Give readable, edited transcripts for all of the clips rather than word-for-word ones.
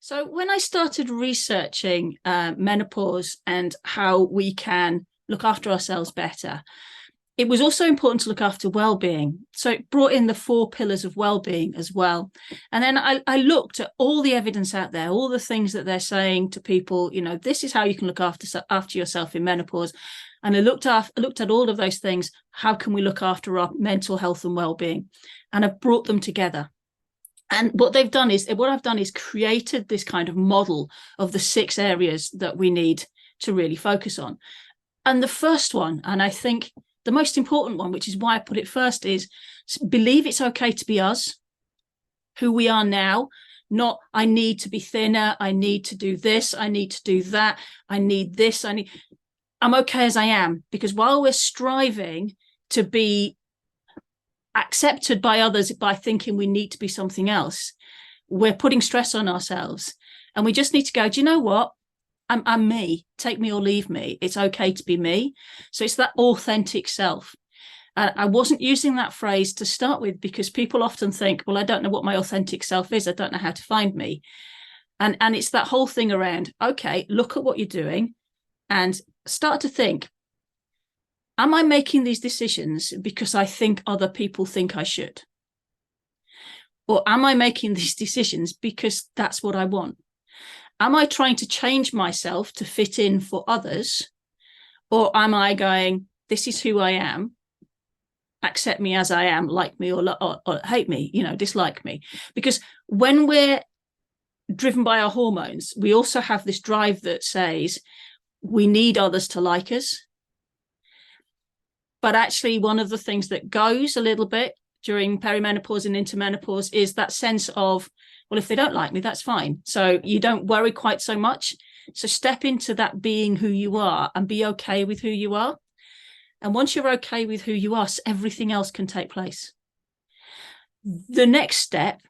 So when I started researching menopause and how we can look after ourselves better, it was also important to look after well-being. So it brought in the four pillars of well-being as well. And then I looked at all the evidence out there, all the things that they're saying to people, this is how you can look after yourself in menopause. And I looked at all of those things. How can we look after our mental health and well-being? And I've brought them together. And what I've done is created this kind of model of the six areas that we need to really focus on. And the first one, and I think the most important one, which is why I put it first, is believe it's okay to be us, who we are now, not I need to be thinner, I need to do this, I need to do that, I need this, I'm okay as I am. Because while we're striving to be accepted by others by thinking we need to be something else, we're putting stress on ourselves. And we just need to go, do you know what? I'm me. Take me or leave me. It's okay to be me. So it's that authentic self. I wasn't using that phrase to start with because people often think, well, I don't know what my authentic self is. I don't know how to find me. And it's that whole thing around, okay, look at what you're doing and start to think, am I making these decisions because I think other people think I should? Or am I making these decisions because that's what I want? Am I trying to change myself to fit in for others? Or am I going, this is who I am, accept me as I am, like me or hate me, dislike me? Because when we're driven by our hormones, we also have this drive that says we need others to like us. But actually, one of the things that goes a little bit during perimenopause and into menopause is that sense of, well, if they don't like me, that's fine. So you don't worry quite so much. So step into that being who you are and be okay with who you are. And once you're okay with who you are, everything else can take place. The next step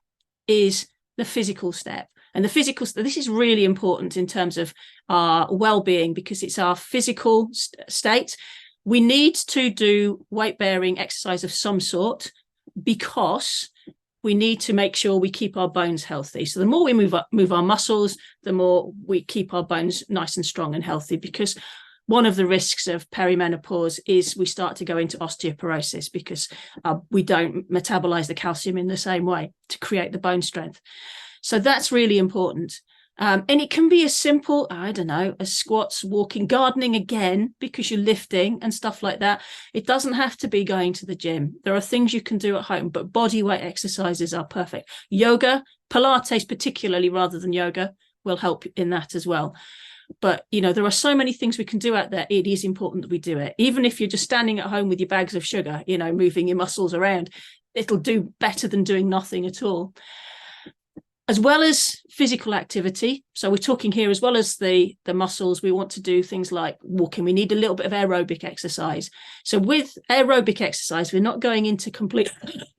is the physical step. And this is really important in terms of our well-being because it's our physical state. We need to do weight-bearing exercise of some sort because we need to make sure we keep our bones healthy. So the more we move our muscles, the more we keep our bones nice and strong and healthy, because one of the risks of perimenopause is we start to go into osteoporosis because we don't metabolize the calcium in the same way to create the bone strength. So that's really important. And it can be as simple, I don't know, as squats, walking, gardening again, because you're lifting and stuff like that. It doesn't have to be going to the gym. There are things you can do at home, but body weight exercises are perfect. Yoga, Pilates particularly rather than yoga, will help in that as well. But, there are so many things we can do out there. It is important that we do it. Even if you're just standing at home with your bags of sugar, moving your muscles around, it'll do better than doing nothing at all. As well as physical activity. So we're talking here, as well as the muscles, we want to do things like walking. We need a little bit of aerobic exercise. So with aerobic exercise, we're not going into complete,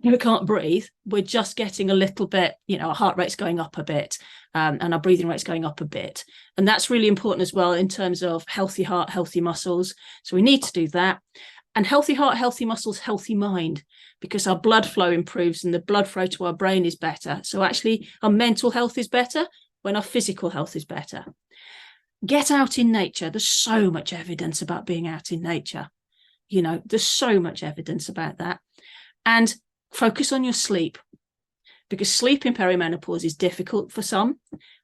we can't breathe. We're just getting a little bit, our heart rate's going up a bit and our breathing rate's going up a bit. And that's really important as well in terms of healthy heart, healthy muscles. So we need to do that. And healthy heart, healthy muscles, healthy mind, because our blood flow improves and the blood flow to our brain is better. So actually our mental health is better when our physical health is better. Get out in nature. There's so much evidence about being out in nature. There's so much evidence about that. And focus on your sleep, because sleep in perimenopause is difficult for some.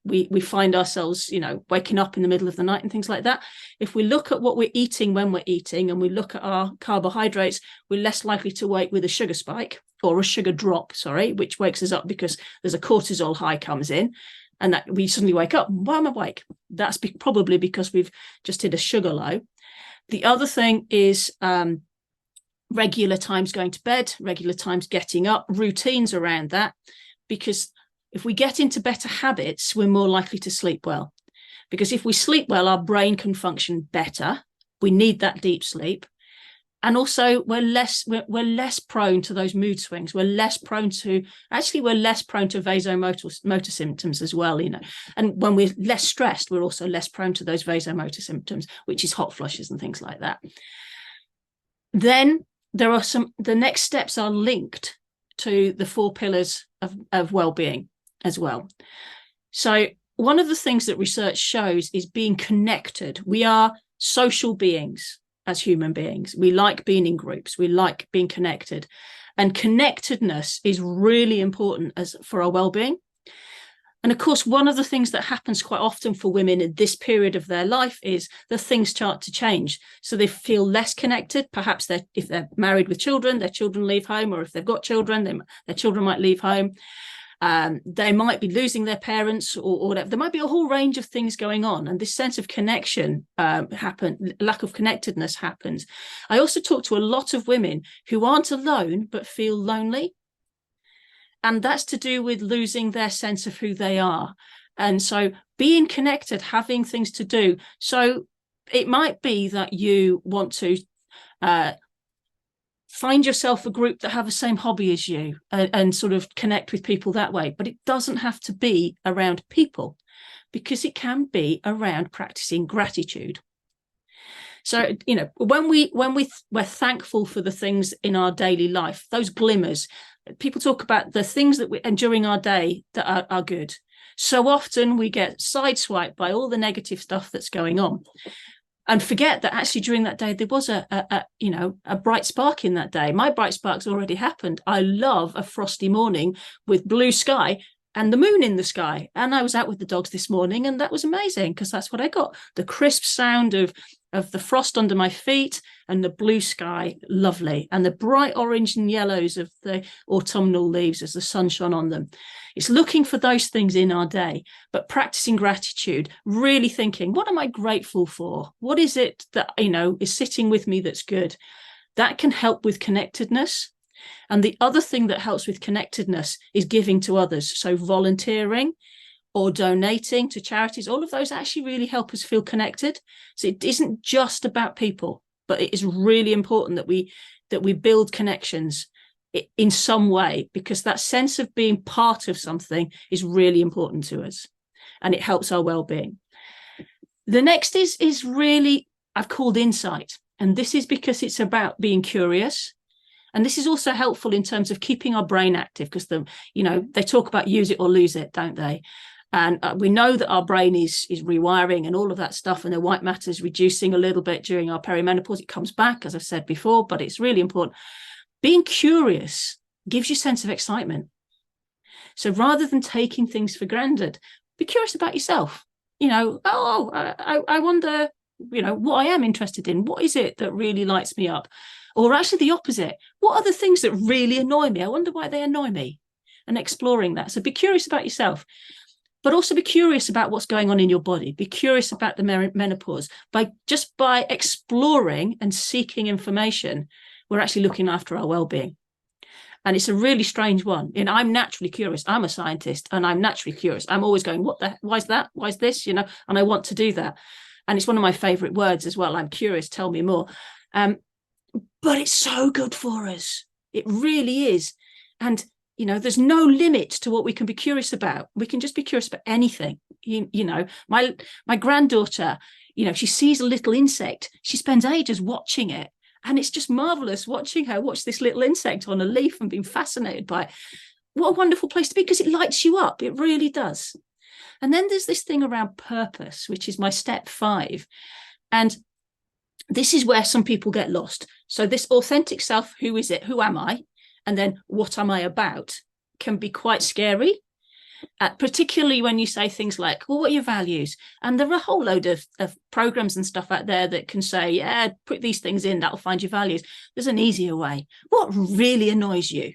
We find ourselves, waking up in the middle of the night and things like that. If we look at what we're eating when we're eating and we look at our carbohydrates, we're less likely to wake with a sugar spike or a sugar drop, which wakes us up because there's a cortisol high comes in and that we suddenly wake up. Why am I awake? That's probably because we've just hit a sugar low. The other thing is regular times going to bed, regular times getting up, routines around that, because if we get into better habits, we're more likely to sleep well. Because if we sleep well, our brain can function better. We need that deep sleep. And also we're less prone to those mood swings. We're less prone to vasomotor symptoms as well, And when we're less stressed, we're also less prone to those vasomotor symptoms, which is hot flushes and things like that. Then the next steps are linked to the four pillars of well-being as well. So one of the things that research shows is being connected. We are social beings as human beings. We like being in groups. We like being connected. And connectedness is really important for our well-being. And of course, one of the things that happens quite often for women in this period of their life is that things start to change. So they feel less connected. Perhaps if they're married with children, their children leave home, or if they've got children, their children might leave home. They might be losing their parents or whatever. There might be a whole range of things going on. And this sense of connection lack of connectedness happens. I also talk to a lot of women who aren't alone, but feel lonely. And that's to do with losing their sense of who they are. And so being connected, having things to do. So it might be that you want to find yourself a group that have the same hobby as you and sort of connect with people that way. But it doesn't have to be around people, because it can be around practicing gratitude. So, when we're thankful for the things in our daily life, those glimmers, people talk about the things that and during our day that are good. So often we get sideswiped by all the negative stuff that's going on, and forget that actually during that day there was a bright spark in that day. My bright spark's already happened. I love a frosty morning with blue sky and the moon in the sky. And I was out with the dogs this morning, and that was amazing, because that's what I got. The crisp sound of the frost under my feet and the blue sky, lovely. And the bright orange and yellows of the autumnal leaves as the sun shone on them. It's looking for those things in our day, but practicing gratitude, really thinking, what am I grateful for? What is it that, is sitting with me that's good? That can help with connectedness. And the other thing that helps with connectedness is giving to others. So volunteering or donating to charities, all of those actually really help us feel connected. So it isn't just about people, but it is really important that we build connections in some way, because that sense of being part of something is really important to us, and it helps our well-being. The next is really, I've called insight. And this is because it's about being curious. And this is also helpful in terms of keeping our brain active, because they talk about use it or lose it, don't they? And we know that our brain is rewiring and all of that stuff, and the white matter is reducing a little bit during our perimenopause. It comes back, as I've said before, but it's really important. Being curious gives you a sense of excitement. So rather than taking things for granted, be curious about yourself. I wonder, what I am interested in. What is it that really lights me up? Or actually the opposite. What are the things that really annoy me? I wonder why they annoy me. And exploring that. So be curious about yourself, but also be curious about what's going on in your body. Be curious about the menopause. By exploring and seeking information, we're actually looking after our well-being. And it's a really strange one. And I'm naturally curious. I'm a scientist, and I'm naturally curious. I'm always going, why is that? Why is this? And I want to do that. And it's one of my favorite words as well. I'm curious. Tell me more. But it's so good for us. It really is. And, there's no limit to what we can be curious about. We can just be curious about anything. My granddaughter, she sees a little insect. She spends ages watching it. And it's just marvelous watching her watch this little insect on a leaf and being fascinated by it. What a wonderful place to be, because it lights you up. It really does. And then there's this thing around purpose, which is my step 5. And this is where some people get lost. So this authentic self, who is it? Who am I? And then what am I about? Can be quite scary, particularly when you say things like, well, what are your values? And there are a whole load of programs and stuff out there that can say, yeah, put these things in, that'll find your values. There's an easier way. What really annoys you?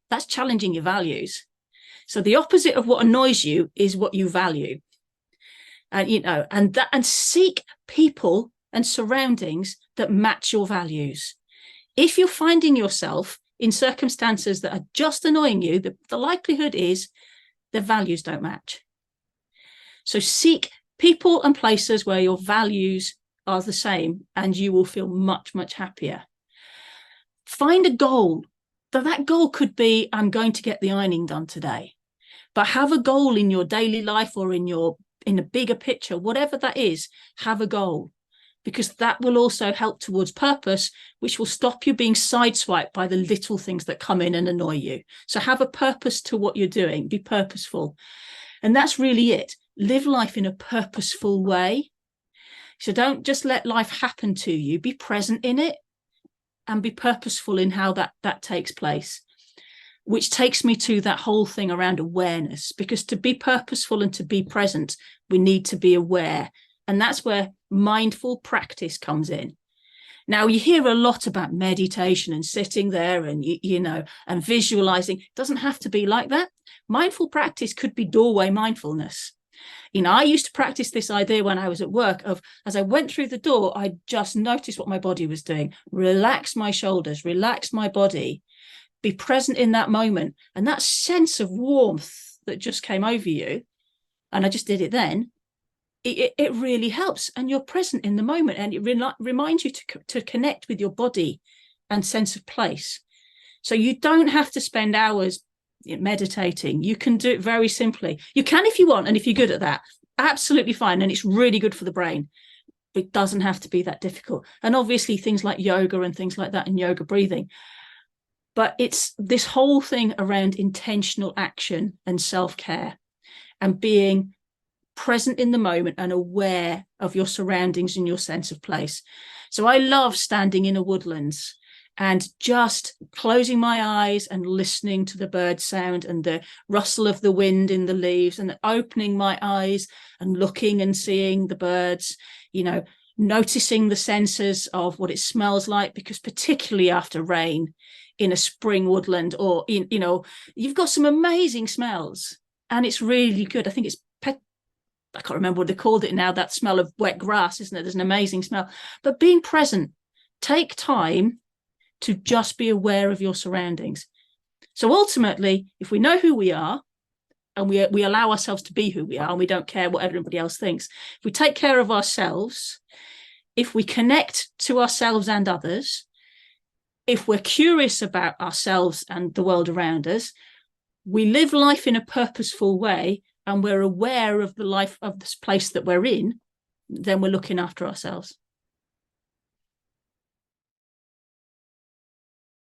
That's challenging your values. So the opposite of what annoys you is what you value. And seek people and surroundings that match your values. If you're finding yourself in circumstances that are just annoying you, the likelihood is the values don't match. So seek people and places where your values are the same, and you will feel much, much happier. Find a goal. That goal could be, I'm going to get the ironing done today. But have a goal in your daily life or in a bigger picture, whatever that is, have a goal. Because that will also help towards purpose, which will stop you being sideswiped by the little things that come in and annoy you. So have a purpose to what you're doing. Be purposeful. And that's really it. live life in a purposeful way. So don't just let life happen to you. Be present in it and be purposeful in how that takes place, which takes me to that whole thing around awareness, because to be purposeful and to be present, we need to be aware. And that's where mindful practice comes in. Now, you hear a lot about meditation and sitting there and, and visualizing. It doesn't have to be like that. Mindful practice could be doorway mindfulness. I used to practice this idea when I was at work of, as I went through the door, I just noticed what my body was doing. Relax my shoulders, relax my body, be present in that moment. And that sense of warmth that just came over you, and I just did it then, it really helps. And you're present in the moment, and it reminds you to connect with your body and sense of place. So you don't have to spend hours meditating. You can do it very simply. You can if you want, and if you're good at that, absolutely fine. And it's really good for the brain. It doesn't have to be that difficult. And obviously things like yoga and things like that, and yoga breathing. But it's this whole thing around intentional action and self-care and being present in the moment and aware of your surroundings and your sense of place. So I love standing in a woodlands and just closing my eyes and listening to the bird sound and the rustle of the wind in the leaves, and opening my eyes and looking and seeing the birds, noticing the senses of what it smells like, because particularly after rain in a spring woodland, or you've got some amazing smells, and it's really good. I think it's I can't remember what they called it now, that smell of wet grass, isn't it? There's an amazing smell. But being present, take time to just be aware of your surroundings. So ultimately, if we know who we are, and we allow ourselves to be who we are, and we don't care what everybody else thinks, if we take care of ourselves, if we connect to ourselves and others, if we're curious about ourselves and the world around us, we live life in a purposeful way, and we're aware of the life of this place that we're in, then we're looking after ourselves.